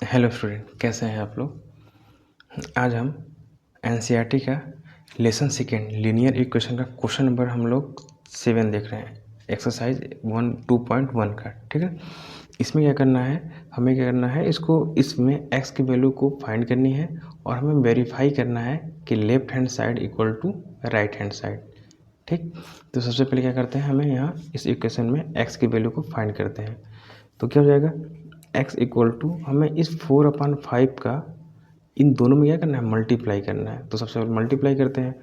Hello student, कैसे हैं आप लोग। आज हम एनसीईआरटी का लेसन सेकेंड लीनियर इक्वेशन का क्वेश्चन नंबर हम लोग 7 देख रहे हैं, एक्सरसाइज 1 2.1 का। ठीक है, इसमें क्या करना है, हमें क्या करना है, इसमें एक्स की वैल्यू को फाइंड करनी है और हमें वेरीफाई करना है कि left hand side equal to right hand side. ठीक, तो सबसे पहले क्या करते हैं, हमें यहाँ इस इक्वेशन में एक्स की वैल्यू को फाइंड करते हैं। तो क्या हो जाएगा, x इक्वल टू हमें इस 4/5 का इन दोनों में क्या करना है, मल्टीप्लाई करना है। तो सबसे पहले मल्टीप्लाई करते हैं।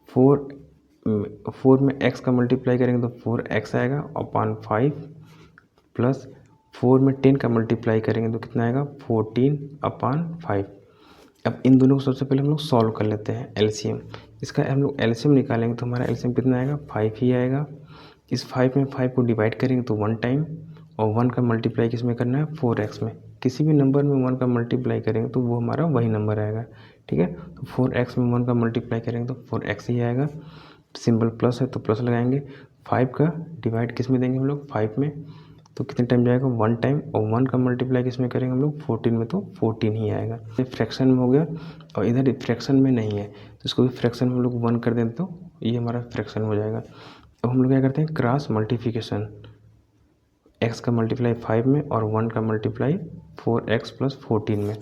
4 में x का मल्टीप्लाई करेंगे तो 4x आएगा अपॉन 5, प्लस 4 में 10 का मल्टीप्लाई करेंगे तो कितना आएगा, 14/5। अब इन दोनों को सबसे पहले हम लोग सॉल्व कर लेते हैं एलसीएम। इसका हम लोग एलसीएम निकालेंगे तो हमारा एलसीएम कितना आएगा, 5 ही आएगा। इस 5 में 5 को डिवाइड करेंगे तो 1 टाइम, और 1 का मल्टीप्लाई किस में करना है, 4x में। किसी भी नंबर में 1 का मल्टीप्लाई करेंगे तो वो हमारा वही नंबर आएगा। ठीक है, तो 4x में 1 का मल्टीप्लाई करेंगे तो 4x ही आएगा। सिंबल प्लस है तो प्लस लगाएंगे। 5 का डिवाइड किस में देंगे हम लोग, 5 में, तो कितने टाइम जाएगा, 1 टाइम, और 1 का मल्टीप्लाई किस में करेंगे हम लोग, 14 में, तो 14 ही आएगा। ये फ्रैक्शन में हो गया, और इधर फ्रैक्शन में नहीं है तो इसको भी फ्रैक्शन में हम लोग 1 कर दें तो ये हमारा फ्रैक्शन हो जाएगा। अब हम लोग क्या करते हैं, क्रॉस मल्टीप्लिकेशन, x का मल्टीप्लाई 5 में और 1 का मल्टीप्लाई 4x प्लस 14 में।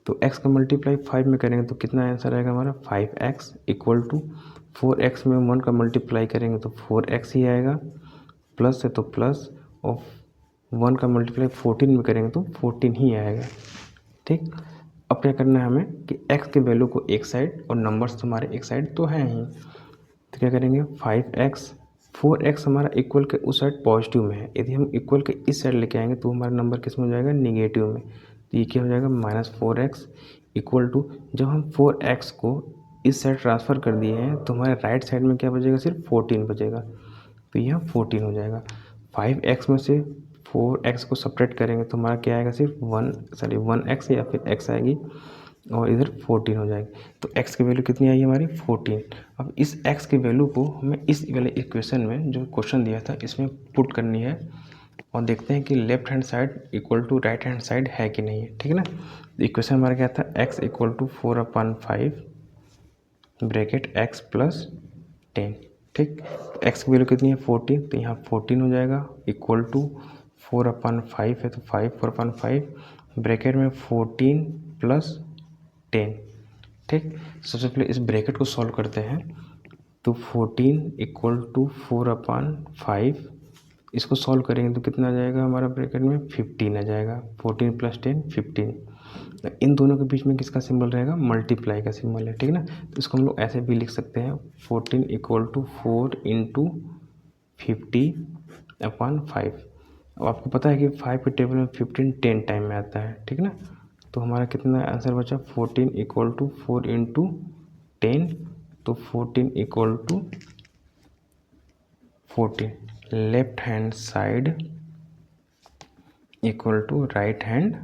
तो x का मल्टीप्लाई 5 में करेंगे तो कितना आंसर आएगा हमारा, 5x इक्वल टू 4x में 1 का मल्टीप्लाई करेंगे तो 4x ही आएगा, प्लस है तो प्लस, और 1 का मल्टीप्लाई 14 में करेंगे तो 14 ही आएगा। ठीक, अब क्या करना है हमें कि x के वैल्यू को एक साइड, और नंबर्स तुम्हारे एक साइड तो हैं ही, तो क्या करेंगे, 5x, 4x हमारा इक्वल के उस साइड पॉजिटिव में है। यदि हम इक्वल के इस साइड लेके आएंगे तो हमारा नंबर किस में हो जाएगा, निगेटिव में। तो ये क्या हो जाएगा, -4x इक्वल टू, जब हम 4x को इस साइड ट्रांसफ़र कर दिए हैं तो हमारे राइट साइड में क्या बचेगा, सिर्फ 14 बचेगा। तो यहाँ 14 हो जाएगा। 5x में से 4x को सब्ट्रैक्ट करेंगे तो हमारा क्या आएगा, सिर्फ 1x या फिर x आएगी, और इधर 14 हो जाएगी। तो x की वैल्यू कितनी आई हमारी, 14। अब इस x की वैल्यू को हमें इस वाले इक्वेशन में जो क्वेश्चन दिया था इसमें पुट करनी है, और देखते हैं कि left hand side equal to right hand side है कि नहीं है। ठीक है ना, तो इक्वेशन हमारा क्या था, x equal to 4/5 bracket x plus 10। ठीक, x की वैल्यू कितनी है, 14, तो यहाँ 14 हो जाएगा, इक्वल टू 4/5 है तो 4/5 ब्रैकेट में 14 प्लस 10। ठीक, सबसे पहले इस ब्रैकेट को सॉल्व करते हैं। तो 14 इक्वल टू 4/5, इसको सॉल्व करेंगे तो कितना आ जाएगा हमारा ब्रैकेट में, 15 आ जाएगा। 14 प्लस 10 15। इन दोनों के बीच में किसका सिंबल रहेगा, मल्टीप्लाई का सिंबल है। ठीक है ना, तो इसको हम लोग ऐसे भी लिख सकते हैं, 14 इक्वल टू 4 इंटू 50/5। अब आपको पता है कि 5 के टेबल में 15 10 टाइम में आता है। ठीक है ना, तो हमारा कितना आंसर बचा, 14 इक्वल टू 4 इंटू 10, तो 14 equal to 14। Left hand side equal to right hand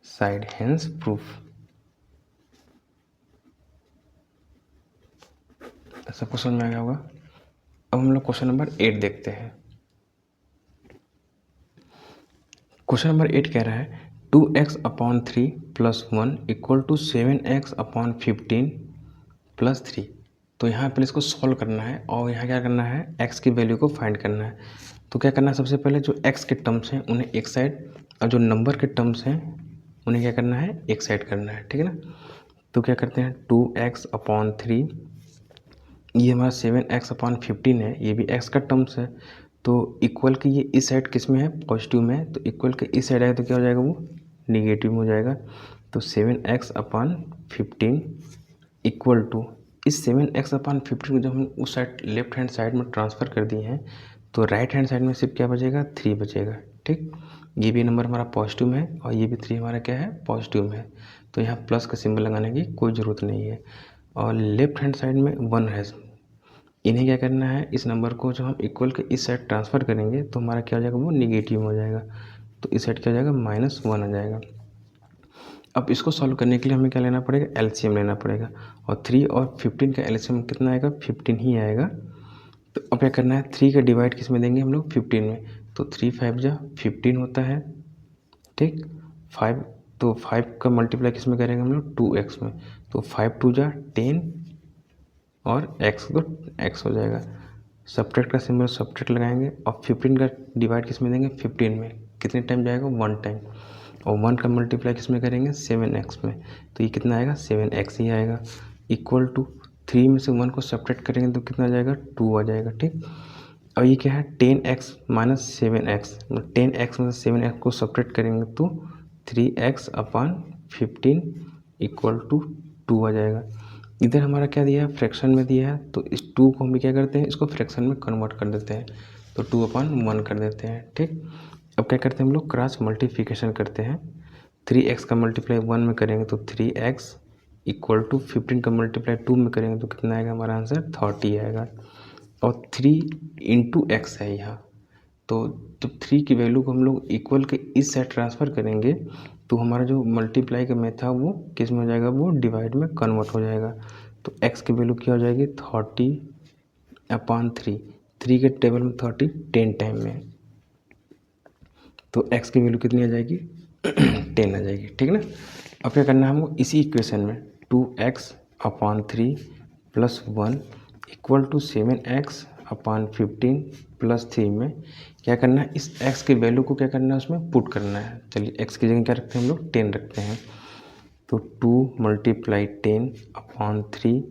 side, hence proof. सबको समझ में आ गया होगा। अब हम लोग क्वेश्चन नंबर 8 देखते हैं। क्वेश्चन नंबर 8 कह रहा है 2x/3 plus 1 equal to 7x/15 plus 3। तो यहाँ पहले इसको सॉल्व करना है, और यहाँ क्या करना है, x की वैल्यू को फाइंड करना है। तो क्या करना है, सबसे पहले जो x के टर्म्स हैं उन्हें एक साइड, और जो नंबर के टर्म्स हैं उन्हें क्या करना है, एक साइड करना है। ठीक है ना, तो क्या करते हैं, 2x/3, ये हमारा 7x/15 है, ये भी x का टर्म्स है, तो इक्वल के ये इस साइड किस में है, पॉजिटिव में है, तो इक्वल के इस साइड आएगा तो क्या हो जाएगा, वो निगेटिव में हो जाएगा। तो 7x/15 इक्वल टू, इस 7x/15 को जब हम उस साइड लेफ्ट हैंड साइड में ट्रांसफ़र कर दिए हैं तो राइट हैंड साइड में सिर्फ क्या बचेगा, 3 बचेगा। ठीक, ये भी नंबर हमारा पॉजिटिव में है, और ये भी 3 हमारा क्या है, पॉजिटिव में है, तो यहाँ प्लस का सिंबल लगाने की कोई ज़रूरत नहीं है। और लेफ्ट हैंड साइड में 1 है, इन्हें क्या करना है, इस नंबर को जब हम इक्वल के इस साइड ट्रांसफ़र करेंगे तो हमारा क्या हो जाएगा, वो निगेटिव हो जाएगा, तो इस साइड क्या हो जाएगा, -1 आ जाएगा। अब इसको सॉल्व करने के लिए हमें क्या लेना पड़ेगा, एलसीएम लेना पड़ेगा, और 3 और 15 का एलसीएम कितना आएगा, 15 ही आएगा। तो अब क्या करना है, 3 का डिवाइड किस में देंगे हम लोग, 15 में, तो 3 5 जा 15 होता है। ठीक, 5, तो 5 का मल्टीप्लाई किस में करेंगे हम लोग 2x में, तो 5 2 जा 10 और x तो x हो जाएगा। सब्ट्रैक्ट का सिंबल सब्ट्रैक्ट लगाएंगे और 15 का डिवाइड किस में देंगे 15 में, कितने टाइम जाएगा 1 टाइम, और 1 का मल्टीप्लाई किस में करेंगे 7x में, तो ये कितना आएगा 7x ही आएगा। इक्वल टू 3 में से 1 को सब्ट्रैक्ट करेंगे तो कितना आ जाएगा 2 आ जाएगा। ठीक, और ये क्या है 10x माइनस 7x, 10x में से 7x को सब्ट्रैक्ट करेंगे तो 3x अपान 15 इक्वल टू 2 आ जाएगा। इधर हमारा क्या दिया है फ्रैक्शन में दिया है, तो इस 2 को हम भी क्या करते हैं इसको फ्रैक्शन में कन्वर्ट कर देते हैं, तो 2/1 कर देते हैं। ठीक, अब क्या करते हैं हम लोग क्रॉस मल्टीप्लिकेशन करते हैं। 3x का मल्टीप्लाई 1 में करेंगे तो 3x इक्वल टू 15 का मल्टीप्लाई 2 में करेंगे तो कितना आएगा हमारा आंसर 30 आएगा। और 3 इंटू एक्स है यहाँ, तो जब 3 की वैल्यू को हम लोग इक्वल के इस साइड ट्रांसफ़र करेंगे तो हमारा जो मल्टीप्लाई का मेथड वो किस में हो जाएगा, वो डिवाइड में कन्वर्ट हो जाएगा। तो x की वैल्यू क्या हो जाएगी 30/3, 3 के टेबल में 30 10 टाइम में, तो x की वैल्यू कितनी आ जाएगी 10 आ जाएगी। ठीक है ना। अब क्या करना है हमको इसी इक्वेशन में 2x/3 + 1 इक्वल टू 7x/15 + 3 में क्या करना है इस x की वैल्यू को क्या करना है उसमें पुट करना है। चलिए x की जगह क्या रखते हैं हम लोग 10 रखते हैं, तो 2 × 10/3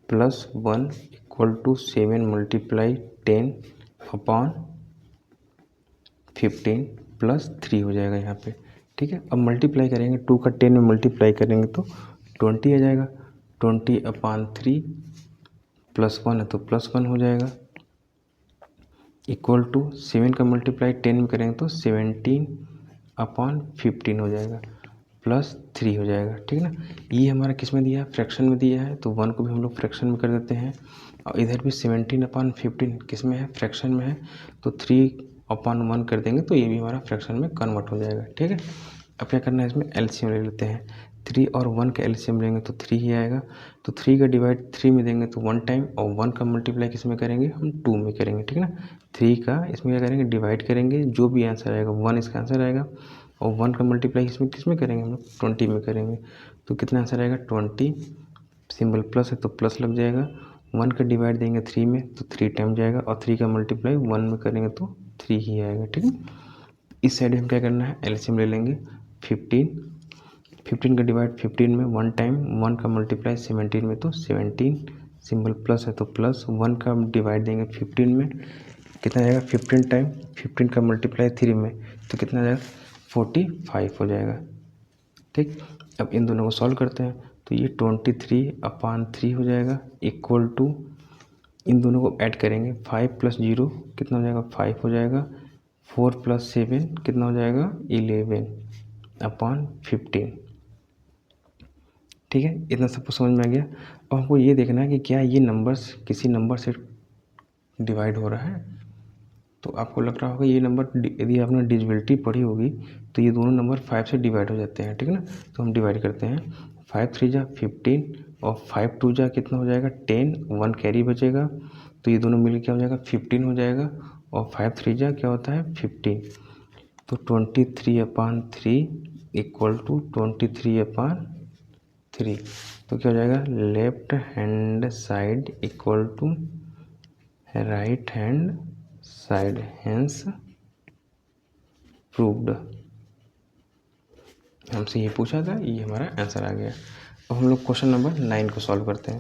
+ 1 इक्वल टू 7 × 10/15 + 3 हो जाएगा यहाँ पे। ठीक है, अब मल्टीप्लाई करेंगे 2 का 10 में मल्टीप्लाई करेंगे तो 20 आ जाएगा, 20/3 + 1 है तो +1 हो जाएगा, इक्वल टू 7 का मल्टीप्लाई 10 में करेंगे तो 17/15 हो जाएगा, +3 हो जाएगा। ठीक है ना। ये हमारा किस में दिया है फ्रैक्शन में दिया है, तो 1 को भी हम लोग फ्रैक्शन में कर देते हैं, और इधर भी 17/15 किस में है फ्रैक्शन में है, तो 3/1 कर देंगे तो ये भी हमारा फ्रैक्शन में कन्वर्ट हो जाएगा। ठीक है, अब क्या करना है इसमें एलसीएम ले लेते हैं। 3 और 1 का एलसीएम लेंगे तो 3 ही आएगा, तो 3 का डिवाइड 3 में देंगे तो 1 टाइम, और 1 का मल्टीप्लाई किस में करेंगे हम 2 में करेंगे। ठीक है ना, 3 का इसमें क्या करेंगे डिवाइड करेंगे, जो भी आंसर आएगा 1 इसका आंसर आएगा, और 1 का मल्टीप्लाई इसमें किस में करेंगे हम लोग 20 में करेंगे, तो कितना आंसर आएगा 20, सिंबल प्लस है तो प्लस लग जाएगा। 1 का डिवाइड देंगे 3 में तो 3 टाइम जाएगा, और 3 का मल्टीप्लाई 1 में करेंगे तो 3 ही आएगा। ठीक है, इस साइड हम क्या करना है एलसीएम ले लेंगे 15 का डिवाइड 15 में 1 टाइम, 1 का मल्टीप्लाई 17 में तो 17, सिंबल प्लस है तो प्लस, 1 का डिवाइड देंगे 15 में कितना जाएगा 15 टाइम, 15 का मल्टीप्लाई 3 में तो कितना जाएगा 45 हो जाएगा। ठीक, अब इन दोनों को सॉल्व करते हैं तो ये 23/3 हो जाएगा, इक्वल टू इन दोनों को ऐड करेंगे 5 + 0 कितना हो जाएगा 5 हो जाएगा, 4 + 7 कितना हो जाएगा 11/15। ठीक है, इतना सबको समझ में आ गया। अब हमको ये देखना है कि क्या ये नंबर्स किसी नंबर से डिवाइड हो रहा है। तो आपको लग रहा होगा ये नंबर यदि आपने डिविजिबिलिटी पढ़ी होगी तो ये दोनों नंबर 5 से डिवाइड हो जाते हैं। ठीक है ना, तो हम डिवाइड करते हैं 5 3 जा 15 और 5 2 जा कितना हो जाएगा 10, 1 कैरी बचेगा तो ये दोनों मिलकर क्या हो जाएगा 15 हो जाएगा, और 5 3 जा क्या होता है 15, तो 23/3 इक्वल टू 23/3, तो क्या हो जाएगा left hand side equal to right hand side, hence proved. हमसे ये पूछा था, ये हमारा आंसर आ गया। अब हम लोग क्वेश्चन नंबर 9 को सॉल्व करते हैं।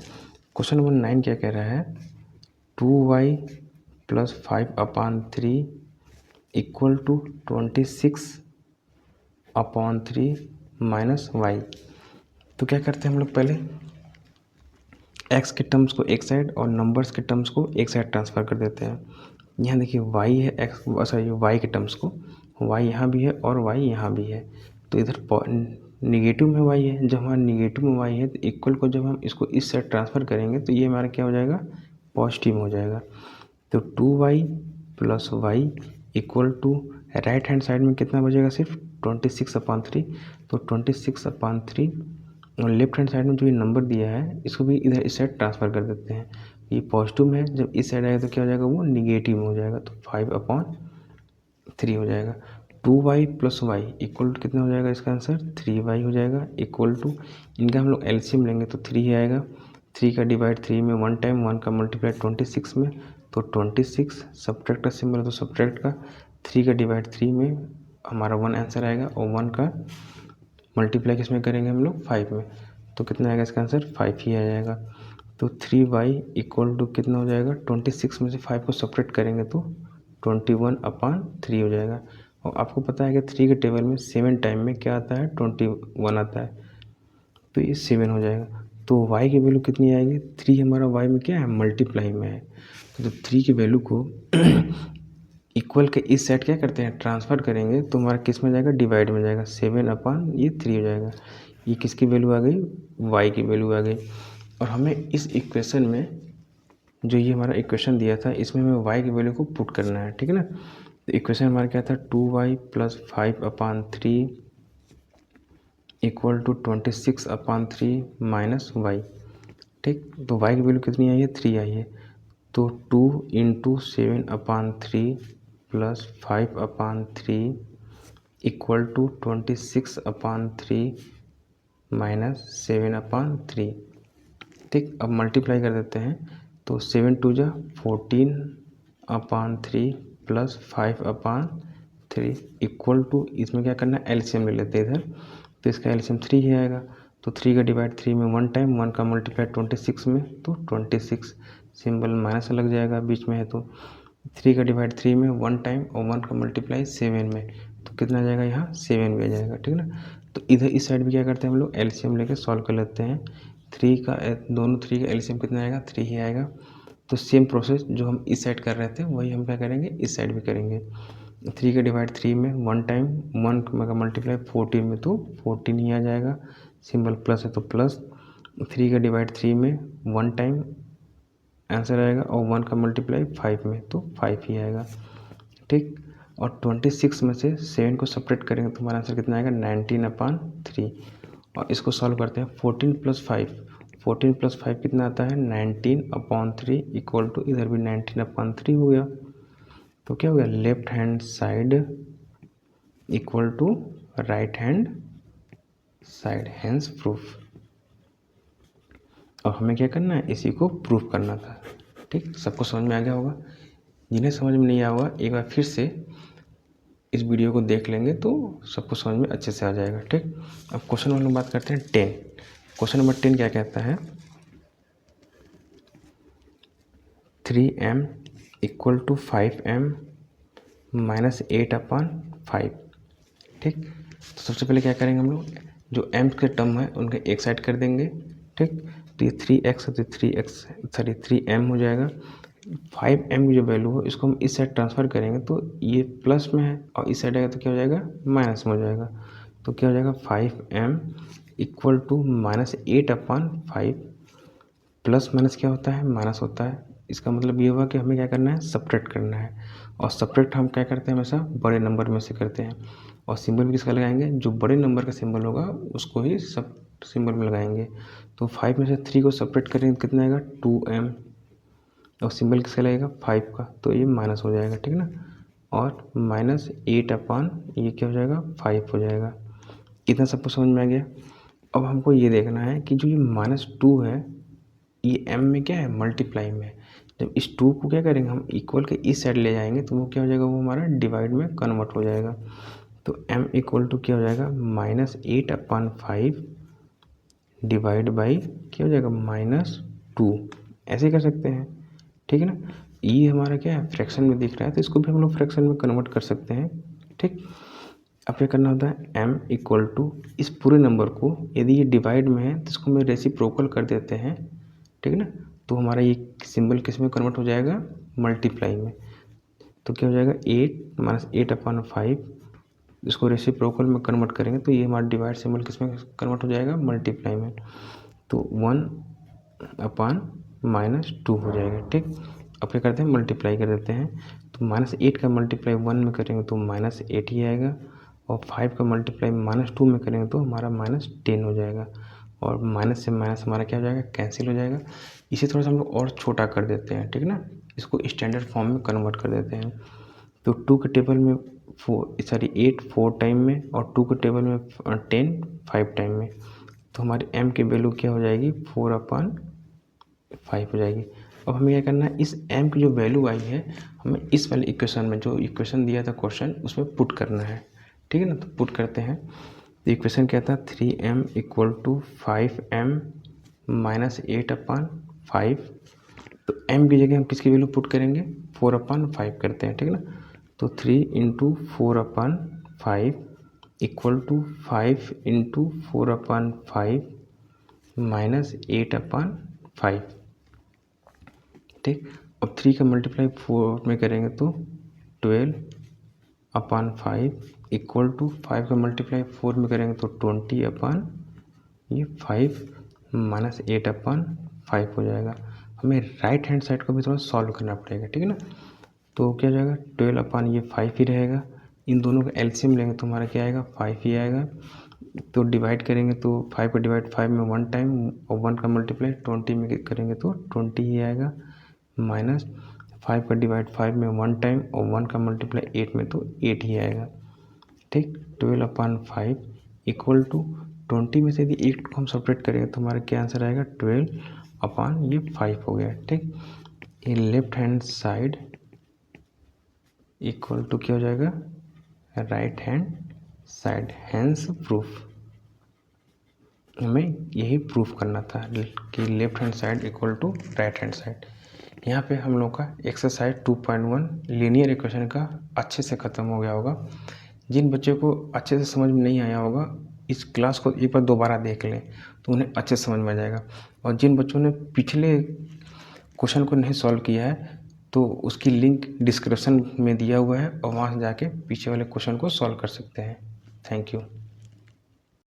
क्वेश्चन नंबर 9 क्या कह रहा है 2y + 5/3 इक्वल टू 26/3 - y। तो क्या करते हैं हम लोग पहले x के टर्म्स को एक साइड और नंबर्स के टर्म्स को एक साइड ट्रांसफ़र कर देते हैं। यहाँ देखिए y है x, सॉरी y के टर्म्स को y यहाँ भी है और y यहाँ भी है, तो इधर निगेटिव में y है, जब हमारा निगेटिव में y है तो इक्वल को जब हम इसको इस साइड ट्रांसफ़र करेंगे तो ये हमारा क्या हो जाएगा पॉजिटिव हो जाएगा। तो 2y + y equal to right hand side में कितना बचेगा सिर्फ 26/3, तो 26/3 और लेफ्ट हैंड साइड में जो ये नंबर दिया है इसको भी इधर इस साइड ट्रांसफ़र कर देते हैं। ये पॉजिटिव में है, जब इस साइड आएगा तो क्या हो जाएगा वो निगेटिव में हो जाएगा, तो 5/3 हो जाएगा। 2y plus Y equal to कितना हो जाएगा, इसका आंसर 3y हो जाएगा, इक्वल टू इनका हम लोग एलसीएम लेंगे तो 3 ही आएगा। 3 का डिवाइड 3 में 1 टाइम, 1 का मल्टीप्लाई 26 में, तो 26 सब्ट्रैक्ट का सिंबल है तो सब्ट्रैक्ट का 3 का डिवाइड 3 में हमारा 1 आंसर आएगा, और 1 का मल्टीप्लाई किस में करेंगे हम लोग 5 में, तो कितना आएगा इसका आंसर 5 ही आ जाएगा। तो 3y इक्वल टू कितना हो जाएगा, 26 में से 5 को सब्ट्रैक्ट करेंगे तो 21/3 हो जाएगा। और आपको पता है कि 3 के टेबल में 7 टाइम में क्या आता है, 21 आता है, तो ये 7 हो जाएगा। तो y की वैल्यू कितनी आएगी, 3 हमारा y में क्या है, मल्टीप्लाई में है। तो जब 3 की वैल्यू को इक्वल के इस साइड क्या करते हैं, ट्रांसफ़र करेंगे, तो हमारा किस में जाएगा, डिवाइड में जाएगा, 7/3 हो जाएगा। ये किसकी वैल्यू आ गई, y की वैल्यू आ गई। और हमें इस इक्वेशन में जो ये हमारा इक्वेशन दिया था, इसमें हमें y की वैल्यू को पुट करना है, ठीक है ना। तो इक्वेशन हमारा क्या था, 2y + 5/3 equal to 26/3 minus Y, ठीक। तो y की वैल्यू कितनी आई है, 3 आई है, तो 2 × 7/3 + 5/3 इक्वल टू 26/3 माइनस 7/3, ठीक। अब मल्टीप्लाई कर देते हैं, तो 7 2 जा 14/3 + 5/3 इक्वल टू, इसमें क्या करना है, एलसीएम ले लेते हैं इधर, तो इसका एलसीएम 3 ही आएगा। तो 3 का डिवाइड 3 में 1 टाइम, 1 का मल्टीप्लाई 26 में, तो 26 सिंबल माइनस लग जाएगा बीच में है, तो 3 का डिवाइड 3 में 1 टाइम, और 1 का मल्टीप्लाई 7 में, तो कितना आ जाएगा, यहाँ 7 भी आ जाएगा, ठीक है ना। तो इधर इस साइड भी क्या करते हैं हम लोग, एलसीएम लेके सॉल्व कर लेते हैं। 3 का दोनों 3 का एलसीएम कितना आएगा, 3 ही आएगा। तो सेम प्रोसेस जो हम इस साइड कर रहे थे वही हम क्या करेंगे, इस साइड भी करेंगे। 3 का डिवाइड 3 में 1 टाइम, 1 का मल्टीप्लाई 14 में, तो 14 ही आ जाएगा, सिंबल प्लस है तो प्लस। 3 का डिवाइड 3 में 1 टाइम आंसर आएगा, और 1 का मल्टीप्लाई 5 में, तो 5 ही आएगा, ठीक। और 26 में से 7 को सेपरेट करेंगे तो हमारा आंसर कितना आएगा, 19/3। और इसको सॉल्व करते हैं, 14 + 5 कितना आता है, 19/3 इक्वल टू, इधर भी 19/3 हो गया, तो क्या हो गया, left hand side equal to right hand side, hence proof. और हमें क्या करना है, इसी को प्रूफ करना था, ठीक। सबको समझ में आ गया होगा। जिन्हें समझ में नहीं आया होगा एक बार फिर से इस वीडियो को देख लेंगे तो सबको समझ में अच्छे से आ जाएगा, ठीक। अब क्वेश्चन वालों बात करते हैं 10। क्वेश्चन नंबर 10 क्या कहता है, 3m equal to 5m minus 8/5, ठीक। तो सबसे पहले क्या करेंगे हम लोग, जो m के टर्म है उनके एक साइड कर देंगे, ठीक। तो ये 3x है तो 3m हो जाएगा। 5m की जो वैल्यू हो इसको हम इस साइड ट्रांसफ़र करेंगे तो ये प्लस में है, और इस साइड आएगा तो क्या हो जाएगा, माइनस में हो जाएगा। तो क्या हो जाएगा, 5m equal to -8/5, plus minus क्या होता है, माइनस होता है। इसका मतलब ये हुआ कि हमें क्या करना है, सब्ट्रैक्ट करना है, और सब्ट्रैक्ट हम क्या करते हैं, हमेशा बड़े नंबर में से करते हैं। और सिंबल भी किसका लगाएंगे, जो बड़े नंबर का सिंबल होगा उसको ही सब सिंबल में लगाएंगे। तो 5 में से 3 को सेपरेट करेंगे तो कितना आएगा, 2m, और सिंबल किसका लगेगा, 5 का, तो ये माइनस हो जाएगा, ठीक ना। और -8/, ये क्या हो जाएगा, 5 हो जाएगा। इतना सबको समझ में आ गया। अब हमको ये देखना है कि जो ये -2 है ये m में क्या है, मल्टीप्लाई में है। जब इस 2 को क्या करेंगे हम, इक्वल के इस साइड ले जाएंगे तो वो क्या हो जाएगा, वो हमारा डिवाइड में कन्वर्ट हो जाएगा। तो m इक्वल टू क्या हो जाएगा, -8/5 डिवाइड बाई क्या हो जाएगा, -2, ऐसे कर सकते हैं, ठीक है ना। ये हमारा क्या है, फ्रैक्शन में दिख रहा है तो इसको भी हम लोग फ्रैक्शन में कन्वर्ट कर सकते हैं, ठीक। अब क्या करना होता है, m इक्वल टू इस पूरे नंबर को, यदि ये डिवाइड में है तो इसको मैं रेसिप्रोकल कर देते हैं, ठीक है ना। तो हमारा ये सिंबल किस में कन्वर्ट हो जाएगा, मल्टीप्लाई में। तो क्या हो जाएगा, 8 - 8/5, इसको रेसिप्रोकल में कन्वर्ट करेंगे तो ये हमारा डिवाइड सिंबल किस में कन्वर्ट हो जाएगा, मल्टीप्लाई में। तो 1/-2 हो जाएगा, ठीक। अब क्या करते हैं, मल्टीप्लाई कर देते हैं। तो -8 का मल्टीप्लाई 1 में करेंगे तो -8 ही आएगा, और 5 का मल्टीप्लाई -2 में करेंगे तो हमारा -10 हो जाएगा, और माइनस से माइनस हमारा क्या हो जाएगा, कैंसिल हो जाएगा। इसे थोड़ा सा हम लोग और छोटा कर देते हैं, ठीक है ना, इसको स्टैंडर्ड फॉर्म में कन्वर्ट कर देते हैं। तो 2 के टेबल में 8 4 टाइम में और 2 के टेबल में 10 5 टाइम में। तो हमारी m की वैल्यू क्या हो जाएगी 4/5 हो जाएगी। अब हमें क्या करना है, इस m की जो वैल्यू आई है हमें इस वाले इक्वेशन में, जो इक्वेशन दिया था क्वेश्चन, उसमें पुट करना है। ठीक है ना, तो पुट करते हैं। तो इक्वेशन क्या था 3m = 5m - 8/5। तो m की जगह हम किसकी वैल्यू पुट करेंगे 4/5 करते हैं। ठीक है ना, तो 3 × 4/5 = 5 × 4/5 - 8/5। ठीक, अब 3 का मल्टीप्लाई 4 में करेंगे तो 12/5 = 5 का मल्टीप्लाई 4 में करेंगे तो 20/5 - 8/5 हो जाएगा। हमें राइट हैंड साइड को भी थोड़ा सॉल्व करना पड़ेगा। ठीक है ना, तो क्या हो जाएगा 12/5 ही रहेगा। इन दोनों का एलसीएम लेंगे तो हमारा क्या आएगा 5 ही आएगा। तो डिवाइड करेंगे तो 5 का डिवाइड 5 में 1 टाइम और 1 का मल्टीप्लाई 20 में करेंगे तो 20 ही आएगा। माइनस 5 का डिवाइड 5 में 1 टाइम और 1 का मल्टीप्लाई 8 में तो 8 ही आएगा। ठीक, 12/5 = 20 में से यदि 8 को हम सेपरेट करेंगे तो हमारा क्या आंसर आएगा 12/5 हो गया। ठीक, ये left hand side equal to क्या हो जाएगा right hand side. Hence proof, हमें यही प्रूफ करना था कि left hand side equal to right hand side. यहाँ पे हम लोग का एक्सरसाइज 2.1 लीनियर इक्वेशन का अच्छे से ख़त्म हो गया होगा। जिन बच्चों को अच्छे से समझ में नहीं आया होगा इस क्लास को एक बार दोबारा देख लें तो उन्हें अच्छे से समझ में आ जाएगा। और जिन बच्चों ने पिछले क्वेश्चन को नहीं सॉल्व किया है तो उसकी लिंक डिस्क्रिप्शन में दिया हुआ है और वहाँ से जाके पीछे वाले क्वेश्चन को सॉल्व कर सकते हैं। Thank you.